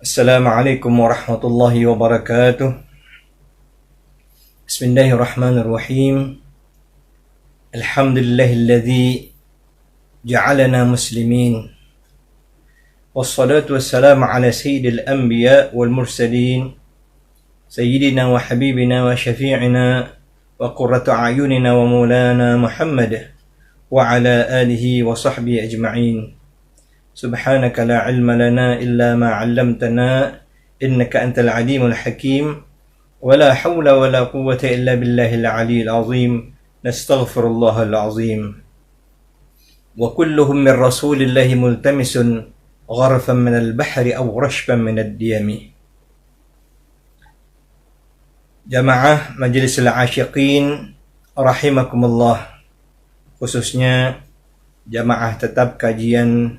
Assalamualaikum warahmatullahi wabarakatuh. Bismillahirrahmanirrahim. Alhamdulillahilladzi ja'alana muslimin. Wassalatu wassalamu ala sayyidil anbiya wal mursalin. Sayyidina wa habibina wa syafi'ina wa qurratu a'yunina wa maulana Muhammad wa ala alihi wa sahbihi ajma'in. Subhanaka la ilma lana illa ma 'allamtana innaka antal alimul hakim wa la hawla wa la quwwata illa billahil aliyyil azim nastaghfirullahal azim wa kulluhum min rasulillahi multamisun gharfan min al-bahri aw rashban min ad-diyami. Jamaah Majlisul Asyiqin rahimakumullah, khususnya jamaah tetap kajian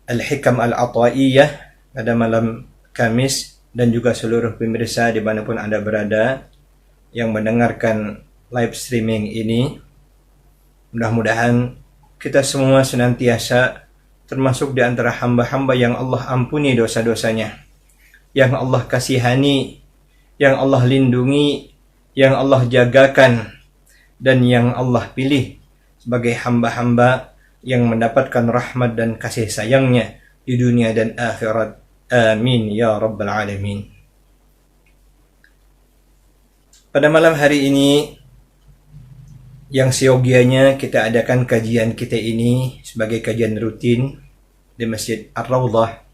Al-Hikam Al-Ata'iyah pada malam Kamis, dan juga seluruh pemirsa dimanapun Anda berada yang mendengarkan live streaming ini. Mudah-mudahan kita semua senantiasa termasuk di antara hamba-hamba yang Allah ampuni dosa-dosanya, yang Allah kasihani, yang Allah lindungi, yang Allah jagakan, dan yang Allah pilih sebagai hamba-hamba yang mendapatkan rahmat dan kasih sayangnya di dunia dan akhirat. Amin ya rabbal alamin. Pada malam hari ini yang seyogianya kita adakan kajian kita ini sebagai kajian rutin di Masjid Ar-Rawdah,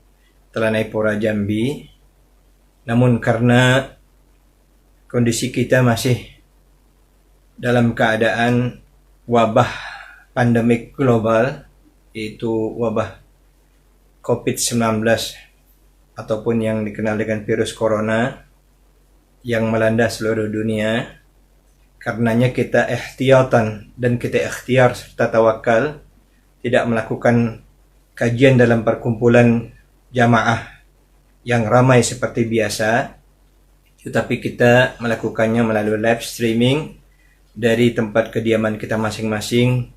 Telanai Pura, Jambi. Namun karena kondisi kita masih dalam keadaan wabah pandemik global, yaitu wabah COVID-19 ataupun yang dikenal dengan virus corona yang melanda seluruh dunia. Karenanya kita ihtiyatan dan kita ikhtiar serta tawakal tidak melakukan kajian dalam perkumpulan jamaah yang ramai seperti biasa, tetapi kita melakukannya melalui live streaming dari tempat kediaman kita masing-masing.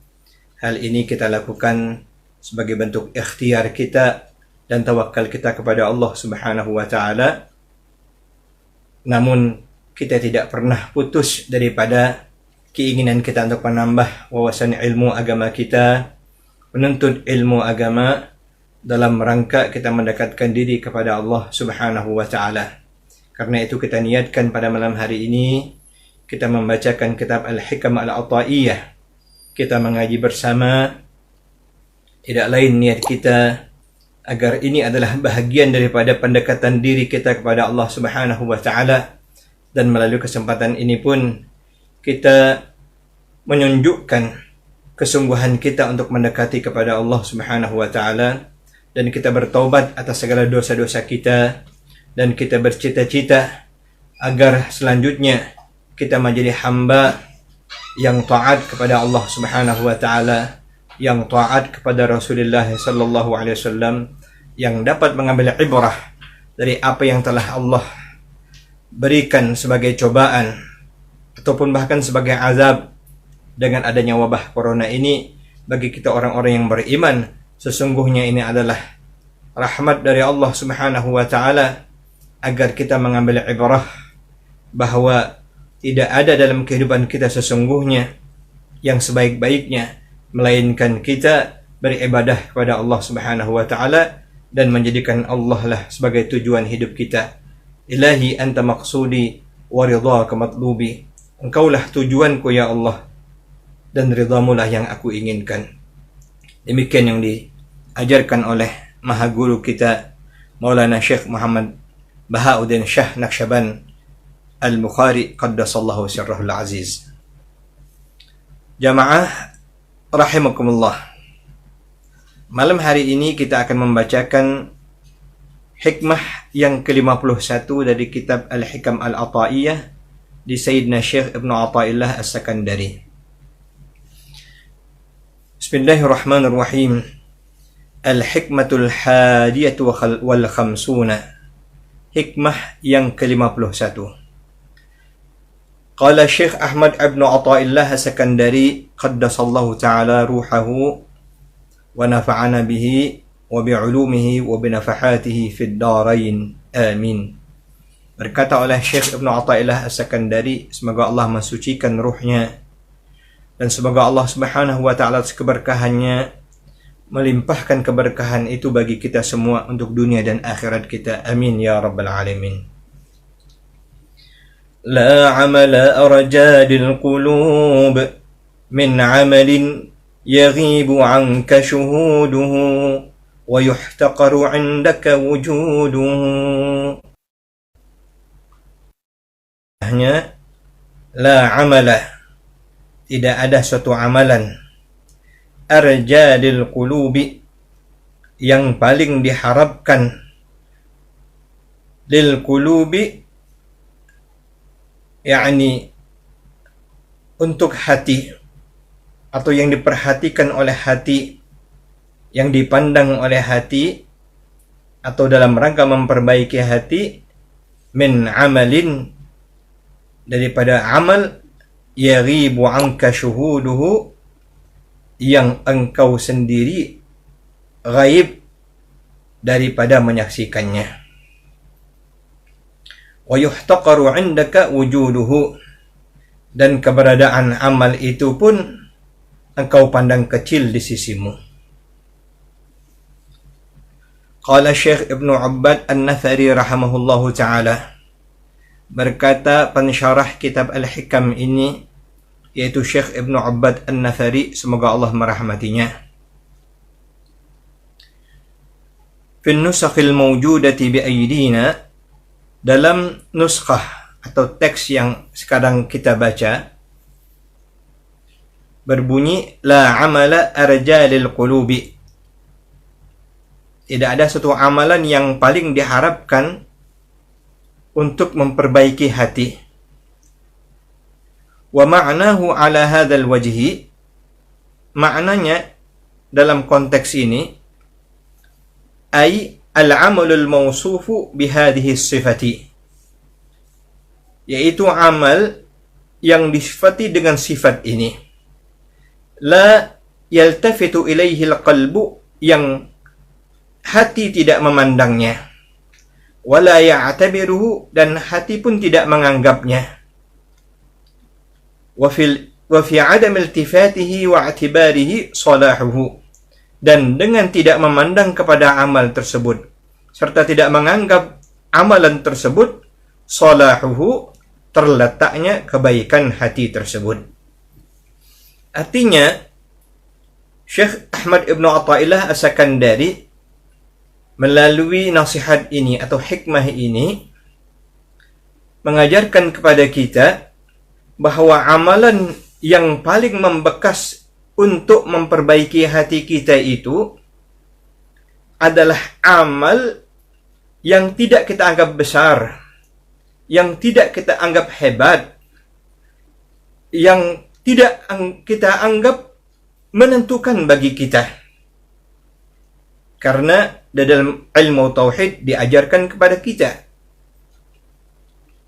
Hal ini kita lakukan sebagai bentuk ikhtiar kita dan tawakal kita kepada Allah Subhanahu wa taala. Namun kita tidak pernah putus daripada keinginan kita untuk menambah wawasan ilmu agama kita, menuntut ilmu agama dalam rangka kita mendekatkan diri kepada Allah Subhanahu wa taala. Karena itu kita niatkan pada malam hari ini kita membacakan kitab Al-Hikam Al-Ata'iyah. Kita mengaji bersama, tidak lain niat kita agar ini adalah bahagian daripada pendekatan diri kita kepada Allah Subhanahu wa taala, dan melalui kesempatan ini pun kita menunjukkan kesungguhan kita untuk mendekati kepada Allah Subhanahu wa taala, dan kita bertaubat atas segala dosa-dosa kita, dan kita bercita-cita agar selanjutnya kita menjadi hamba yang taat kepada Allah Subhanahu wa taala, yang taat kepada Rasulullah sallallahu alaihi wasallam, yang dapat mengambil ibrah dari apa yang telah Allah berikan sebagai cobaan ataupun bahkan sebagai azab dengan adanya wabah corona ini. Bagi kita orang-orang yang beriman, sesungguhnya ini adalah rahmat dari Allah Subhanahu wa taala agar kita mengambil ibrah bahwa tidak ada dalam kehidupan kita sesungguhnya yang sebaik-baiknya melainkan kita beribadah kepada Allah Subhanahu wa taala dan menjadikan Allah lah sebagai tujuan hidup kita. Ilahi anta maqsudi wa ridhaka matlubi. Engkaulah tujuanku ya Allah, dan ridhamu lah yang aku inginkan. Demikian yang diajarkan oleh Maha Guru kita Maulana Syekh Muhammad Bahauddin Shah Naqsyaband Al-Bukhari qaddasallahu sirrahul aziz. Jamaah rahimakumullah, malam hari ini kita akan membacakan hikmah yang ke-51 dari kitab Al-Hikam Al-Ata'iyah di Sayyidina Syekh Ibnu Athaillah As-Sakandari. Bismillahirrahmanirrahim. Al-Hikmatul Hadiyatu wal Khamsuna. Hikmah yang ke-51. Qala Syekh Ahmad Ibn Athaillah As-Sakandari qaddasallahu ta'ala ruhahu wa nafa'ana bihi wa وبعلومه وبنفحاته في الدارين آمين. Berkata oleh Syekh Ibnu Athaillah As-Sakandari, semoga Allah mensucikan ruhnya dan semoga Allah Subhanahu wa taala keberkahannya melimpahkan keberkahan itu bagi kita semua untuk dunia dan akhirat kita. Amin ya rabbal alamin. La amala arjadil qulub min amalin yaghibu anka shuhuduhu wa yuhtaqaru indaka wujuduhu. La amala, tidak ada suatu amalan, arjadil qulubi, yang paling diharapkan, lil qulubi yakni untuk hati, atau yang diperhatikan oleh hati, yang dipandang oleh hati, atau dalam rangka memperbaiki hati, min amalin, daripada amal, yaghibu anka syuhuduhu, yang engkau sendiri ghaib daripada menyaksikannya, wa yuhtaqaru indaka wujuduhu, dan keberadaan amal itu pun engkau pandang kecil di sisimu. Qala Syekh Ibnu Abbad An-Nathari rahimahullahu ta'ala, berkata pensyarah kitab Al-Hikam ini, yaitu Syekh Ibnu Abbad An-Nathari, semoga Allah merahmatinya. Fi nusakhil mawjudati bi aydina, dalam nuskhah atau teks yang sekarang kita baca, berbunyi la amala arjalil qulubi, tidak ada satu amalan yang paling diharapkan untuk memperbaiki hati. Wa ma'nahu ala hadzal wajhi, maknanya dalam konteks ini, ay al-amalul mawsufu bihadhihi sifati, yaitu amal yang disifati dengan sifat ini. La yaltafitu ilaihi al-qalbu, yang hati tidak memandangnya, wala ya'tabiruhu, dan hati pun tidak menganggapnya, wa fi adam iltifatihi wa i'tibarihi salahuhu, dan dengan tidak memandang kepada amal tersebut serta tidak menganggap amalan tersebut, salahuhu, terletaknya kebaikan hati tersebut. Artinya Syekh Ahmad Ibnu Athaillah As-Sakandari melalui nasihat ini atau hikmah ini mengajarkan kepada kita bahwa amalan yang paling membekas untuk memperbaiki hati kita itu adalah amal yang tidak kita anggap besar, yang tidak kita anggap hebat, yang tidak kita anggap menentukan bagi kita. Karena dalam ilmu tauhid diajarkan kepada kita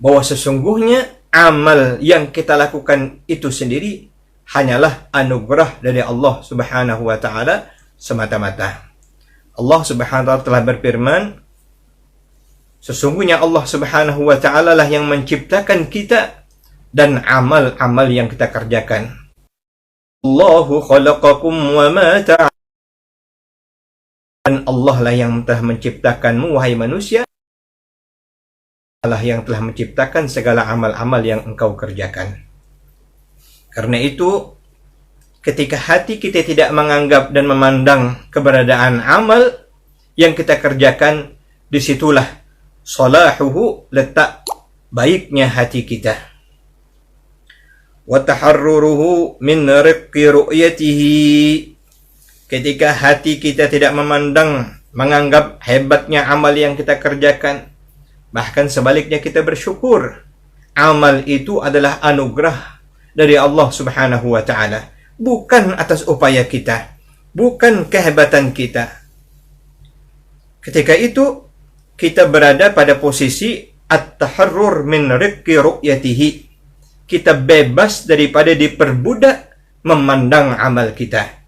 bahwa sesungguhnya amal yang kita lakukan itu sendiri hanyalah anugerah dari Allah Subhanahu wa taala semata-mata. Allah Subhanahu wa taala telah berfirman, sesungguhnya Allah Subhanahu wa taala lah yang menciptakan kita dan amal-amal yang kita kerjakan. Allahu khalaqakum wa ma ta'malun, dan Allah lah yang telah menciptakanmu wahai manusia, Allah yang telah menciptakan segala amal-amal yang engkau kerjakan. Karena itu, ketika hati kita tidak menganggap dan memandang keberadaan amal yang kita kerjakan, disitulah salahuhu, letak baiknya hati kita. Wa taharruruhu min riqqi ru'yatihi, ketika hati kita tidak memandang, menganggap hebatnya amal yang kita kerjakan, bahkan sebaliknya kita bersyukur amal itu adalah anugerah dari Allah Subhanahu wa taala, bukan atas upaya kita, bukan kehebatan kita. Ketika itu kita berada pada posisi at-taharrur min riqqi ru'yatihi, kita bebas daripada diperbudak memandang amal kita.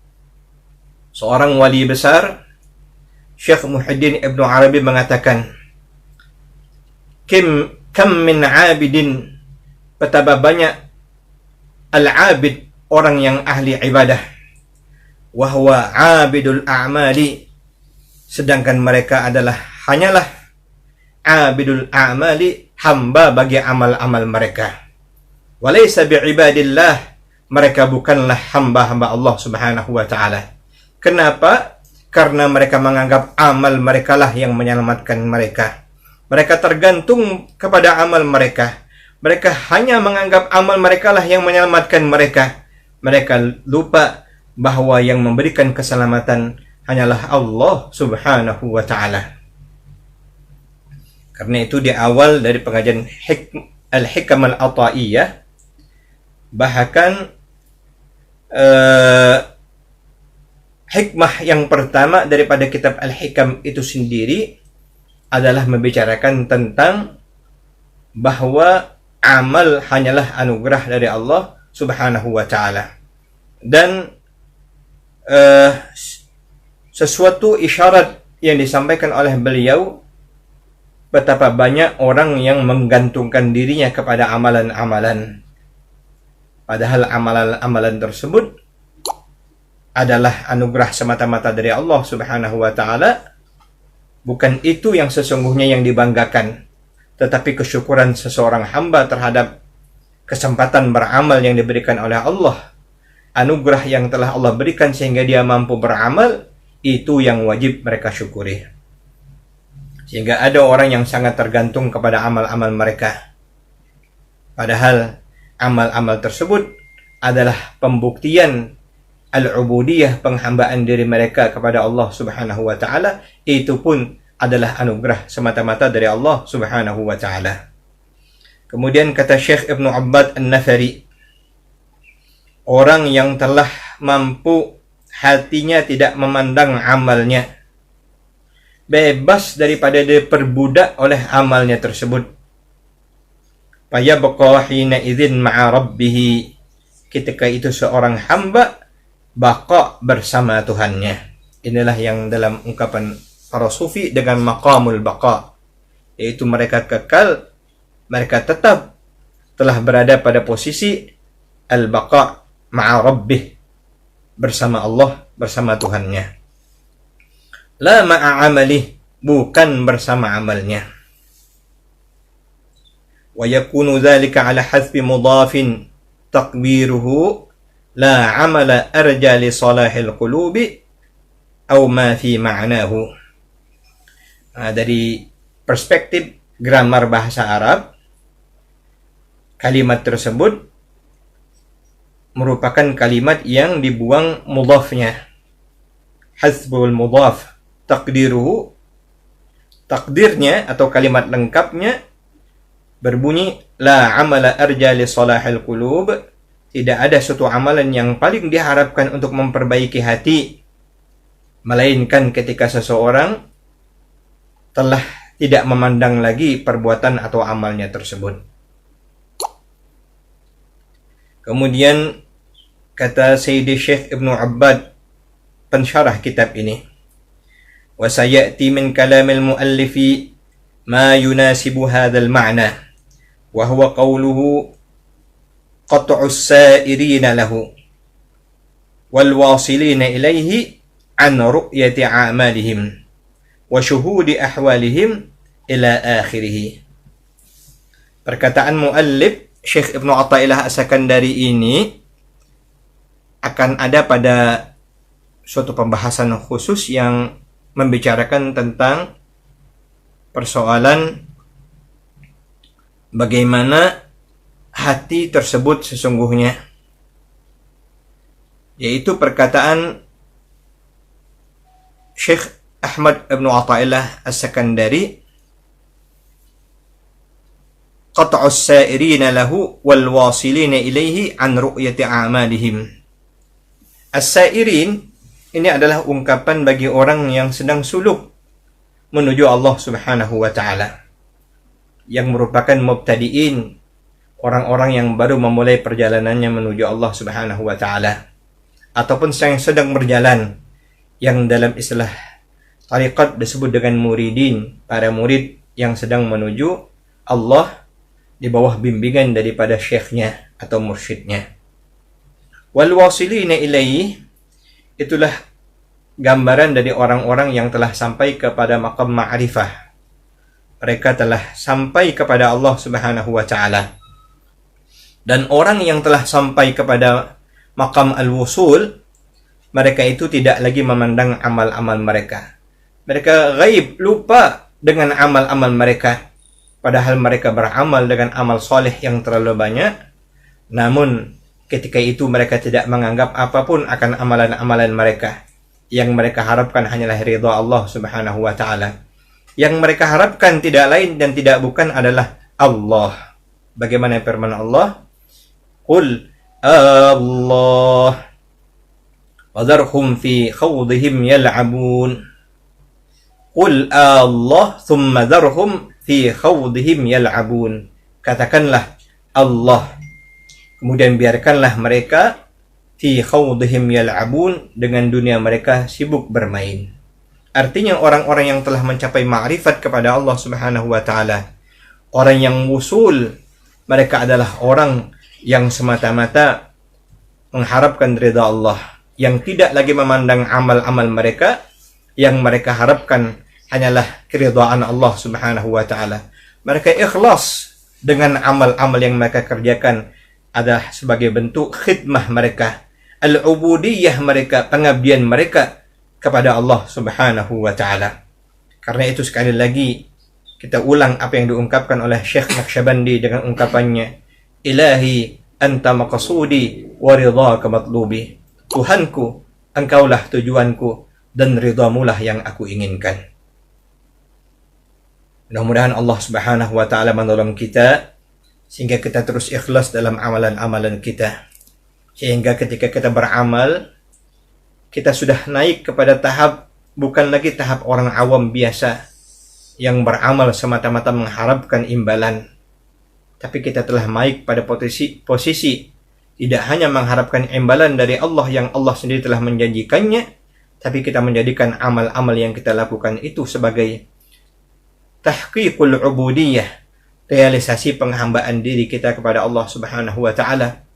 Seorang wali besar, Syekh Muhyiddin Ibnu Arabi mengatakan, kam min abidin, betapa banyak al-abid, orang yang ahli ibadah, wa huwa abidul a'mali, sedangkan mereka hanyalah abidul a'mali, hamba bagi amal-amal mereka. Walaysa bi'ibadillah, mereka bukanlah hamba-hamba Allah Subhanahu wa ta'ala. Kenapa? Karena mereka menganggap amal mereka lah yang menyelamatkan mereka. Mereka tergantung kepada amal mereka. Mereka hanya menganggap amal mereka lah yang menyelamatkan mereka. Mereka lupa bahwa yang memberikan keselamatan hanyalah Allah Subhanahu wa ta'ala. Karena itu di awal dari pengajian Al-Hikam Al-Ata'iyah, bahkan hikmah yang pertama daripada kitab Al-Hikam itu sendiri adalah membicarakan tentang bahwa amal hanyalah anugerah dari Allah Subhanahu wa ta'ala. Dan sesuatu isyarat yang disampaikan oleh beliau, betapa banyak orang yang menggantungkan dirinya kepada amalan-amalan, padahal amalan-amalan tersebut adalah anugerah semata-mata dari Allah Subhanahu wa ta'ala. Bukan itu yang sesungguhnya yang dibanggakan, tetapi kesyukuran seseorang hamba terhadap kesempatan beramal yang diberikan oleh Allah, anugerah yang telah Allah berikan sehingga dia mampu beramal, itu yang wajib mereka syukuri. Sehingga ada orang yang sangat tergantung kepada amal-amal mereka, padahal amal-amal tersebut adalah pembuktian al-ubudiyah, penghambaan diri mereka kepada Allah Subhanahu wa ta'ala. Itu pun adalah anugerah semata-mata dari Allah Subhanahu wa ta'ala. Kemudian kata Syekh Ibnu Abbad An-Nafari, orang yang telah mampu hatinya tidak memandang amalnya, bebas daripada diperbudak oleh amalnya tersebut, fayabqa hina idzin ma'a rabbih, ketika itu seorang hamba baqa bersama Tuhannya. Inilah yang dalam ungkapan para sufi dengan maqamul baqa, yaitu mereka kekal, mereka tetap telah berada pada posisi al-baqa ma'a rabbih, bersama Allah, bersama Tuhannya. La ma'a amalih, bukan bersama amalnya. Wa yakunu dzalika ala hadfi mudhafin taqdiruhu la amala arja li salahil qulubi aw ma fi ma'nahu. Dari perspektif grammar bahasa Arab, kalimat tersebut merupakan kalimat yang dibuang mudhafnya, hasbul mudhaf, takdiruhu, takdirnya atau kalimat lengkapnya berbunyi la amala arja li salahil qulub, tidak ada suatu amalan yang paling diharapkan untuk memperbaiki hati, melainkan ketika seseorang telah tidak memandang lagi perbuatan atau amalnya tersebut. Kemudian kata Sayyidi Syekh Ibnu Abbad, pensyarah kitab ini, wa sayati min kalamil muallifi ma yunasibu hadzal ma'na wa huwa qawluhu qat'us sa'irina lahu wal wasilina ilaihi an ru'yati a'malihim wa syuhudi ahwalihim ila akhirih. Perkataan muallif Syekh Ibnu Athaillah As-Sakandari ini akan ada pada suatu pembahasan khusus yang membicarakan tentang persoalan bagaimana hati tersebut sesungguhnya, yaitu perkataan Syekh Ahmad Ibnu Athaillah As-Sakandari, qat'us sa'irina lahu wal wasilina ilaihi an ru'yati a'malihim. As-sa'irin ini adalah ungkapan bagi orang yang sedang suluk menuju Allah Subhanahu wa ta'ala, yang merupakan mubtadi'in, orang-orang yang baru memulai perjalanannya menuju Allah Subhanahu wa ta'ala, ataupun yang sedang berjalan, yang dalam istilah Tariqat disebut dengan muridin, para murid yang sedang menuju Allah di bawah bimbingan daripada syekhnya atau mursyidnya. Wal wasilina ilaihi, itulah gambaran dari orang-orang yang telah sampai kepada maqam ma'rifah. Mereka telah sampai kepada Allah Subhanahu wa taala. Dan orang yang telah sampai kepada maqam al-wusul, mereka itu tidak lagi memandang amal-amal mereka. Mereka ghaib, lupa dengan amal-amal mereka. Padahal mereka beramal dengan amal soleh yang terlalu banyak. Namun ketika itu mereka tidak menganggap apapun akan amalan-amalan mereka. Yang mereka harapkan hanyalah ridha Allah Subhanahu wa taala. Yang mereka harapkan tidak lain dan tidak bukan adalah Allah. Bagaimana firman Allah? Qul Allah wadharhum fi khawdihim yal'abun. Qul Allah thumma dharhum fi khawdihim yal'abun. Katakanlah Allah, kemudian biarkanlah mereka fi khawdihim yal'abun, dengan dunia mereka sibuk bermain. Artinya orang-orang yang telah mencapai ma'rifat kepada Allah Subhanahu wa taala, orang yang wusul, mereka adalah orang yang semata-mata mengharapkan ridha Allah, yang tidak lagi memandang amal-amal mereka. Yang mereka harapkan hanyalah keridhaan Allah Subhanahu wa taala. Mereka ikhlas dengan amal-amal yang mereka kerjakan adalah sebagai bentuk khidmah mereka, al-ubudiyah mereka, pengabdian mereka kepada Allah Subhanahu wa taala. Karena itu sekali lagi kita ulang apa yang diungkapkan oleh Syekh Naqsyabandi dengan ungkapannya, Ilahi anta maqsudi wa ridhaka matlubi. Tuhanku, engkaulah tujuanku dan ridhamulah yang aku inginkan. Mudah-mudahan Allah Subhanahu wa taala menolong kita sehingga kita terus ikhlas dalam amalan-amalan kita. Sehingga ketika kita beramal, kita sudah naik kepada tahap bukan lagi tahap orang awam biasa yang beramal semata-mata mengharapkan imbalan. Tapi kita telah naik pada posisi tidak hanya mengharapkan imbalan dari Allah yang Allah sendiri telah menjanjikannya, tapi kita menjadikan amal-amal yang kita lakukan itu sebagai tahqiqul ubudiyah, realisasi penghambaan diri kita kepada Allah Subhanahu wa taala,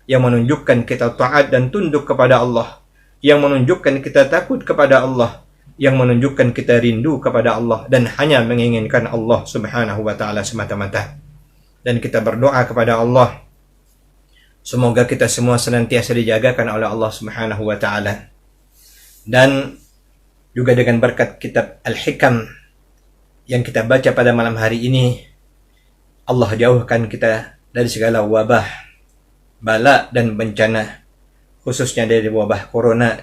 yang menunjukkan kita taat dan tunduk kepada Allah, yang menunjukkan kita takut kepada Allah, yang menunjukkan kita rindu kepada Allah dan hanya menginginkan Allah Subhanahu wa taala semata-mata. Dan kita berdoa kepada Allah, semoga kita semua senantiasa dijagakan oleh Allah Subhanahu wa taala. Dan juga dengan berkat kitab Al-Hikam yang kita baca pada malam hari ini, Allah jauhkan kita dari segala wabah, bala dan bencana, khususnya dari wabah corona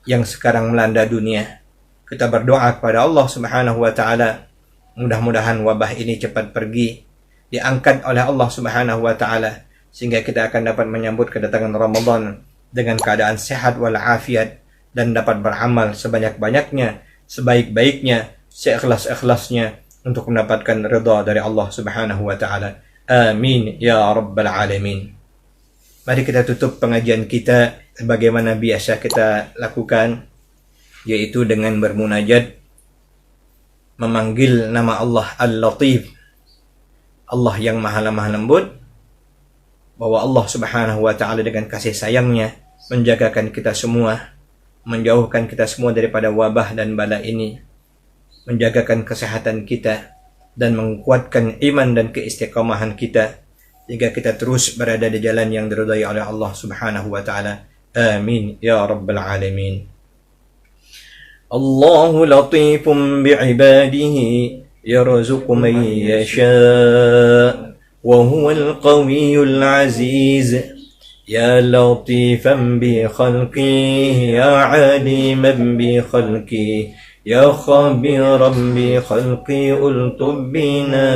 yang sekarang melanda dunia. Kita berdoa kepada Allah Subhanahu wa taala, mudah-mudahan wabah ini cepat pergi, diangkat oleh Allah Subhanahu wa taala, sehingga kita akan dapat menyambut kedatangan Ramadan dengan keadaan sehat walafiat dan dapat beramal sebanyak-banyaknya, sebaik-baiknya, seikhlas-ikhlasnya untuk mendapatkan ridha dari Allah Subhanahu wa taala. Amin ya rabbal alamin. Mari kita tutup pengajian kita sebagaimana biasa kita lakukan, yaitu dengan bermunajat, memanggil nama Allah Al-Latif, Allah yang maha lemah lembut, bahwa Allah Subhanahu wa taala dengan kasih sayangnya menjagakan kita semua, menjauhkan kita semua daripada wabah dan bala ini, menjagakan kesehatan kita dan menguatkan iman dan keistiqamahan kita sehingga kita terus berada di jalan yang diridhai oleh Allah Subhanahu wa taala. Amin ya rabbal alamin. Allahu latifun bi'ibadihi yarzuqu man yasha wa huwal qawiyyul aziz. يا لطيفا بخلقه يا عليما بخلقه يا خبيرا بخلقي ألطف بنا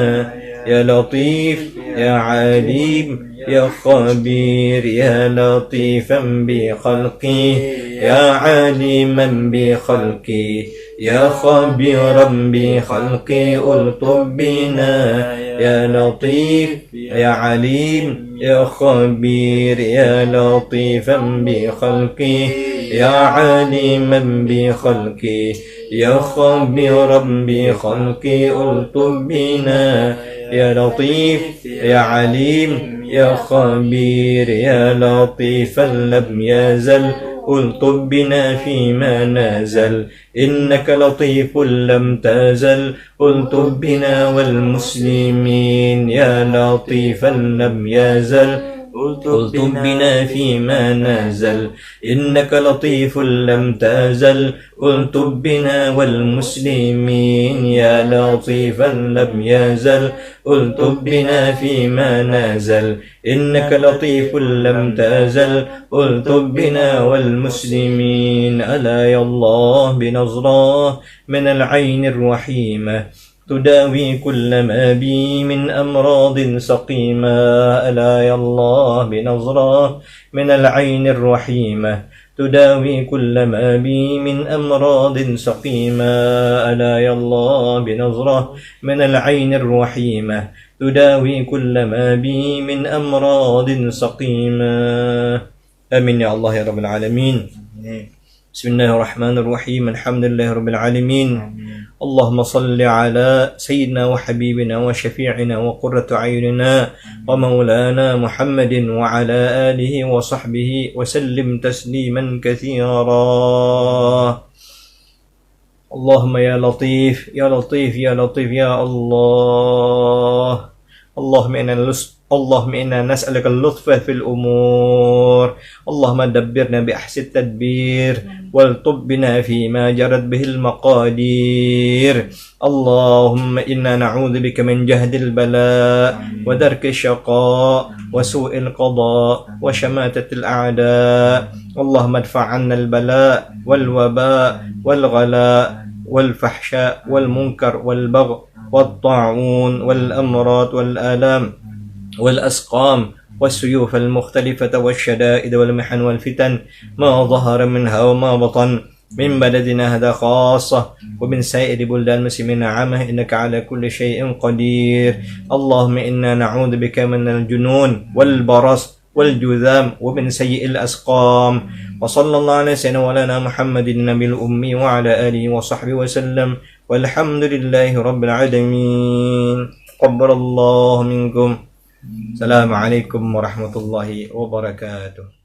يا لطيف يا عليم يا خبير يا لطيفا بخلقي يا عليما بخلقي يا خبيرا بخلقي ألطف بنا يا لطيف يا عليم يا خبير يا لطيفا بخلقي يا عالما بخلقي يا خبيرا بخلقي ألطف بنا يا لطيف يا عليم يا خبير يا لطيفا لم يزل ألطف بنا فيما نزل إنك لطيف لم تزل ألطف بنا والمسلمين يا لطيفا لم يزل ألطف بنا فيما نزل إنك لطيف لم تزل ألطف بنا والمسلمين يا لطيفا لم يزل ألطف بنا فيما نزل إنك لطيف لم تزل ألطف بنا والمسلمين ألا يا الله بنظرة من العين الرحيمة تداوي كل ما بي من أمراض سقيمة ألا يا الله بنظرة من العين الرحيمة تداوي كل ما بي من أمراض سقيمة ألا يا الله بنظرة من العين الرحيمة تداوي كل ما بي من أمراض سقيمة آمين يا الله يا رب العالمين. بسم الله الرحمن الرحيم الحمد لله رب العالمين. اللهم صل على سيدنا وحبيبنا وشفيعنا وقرة عيننا ومولانا محمد وعلى آله وصحبه وسلم تسليما كثيرا. اللهم يا لطيف يا لطيف يا لطيف يا الله. اللهم إنا نسألك اللطف في الأمور. اللهم دبرنا بأحسن التدبير والطب بنا فيما جرت به المقادير. اللهم إنا نعوذ بك من جهد البلاء ودرك الشقاء وسوء القضاء وشماتة الأعداء. اللهم ادفع عنا البلاء والوباء والغلاء والفحشاء والمنكر والبغي والطاعون والأمراض والآلام والأسقام والسيوف المختلفة والشدائد والمحن والفتن ما ظهر منها وما بطن من بلدنا هذا خاصة ومن سائر بلدان المسلمين عامة إنك على كل شيء قدير. اللهم إنا نعوذ بك من الجنون والبرص والجذام ومن سيء الأسقام. وصلى الله على سيدنا مولانا محمد النبي الأمي وعلى آله وصحبه وسلم والحمد لله رب العالمين. قبل الله منكم. السلام عليكم ورحمة الله وبركاته.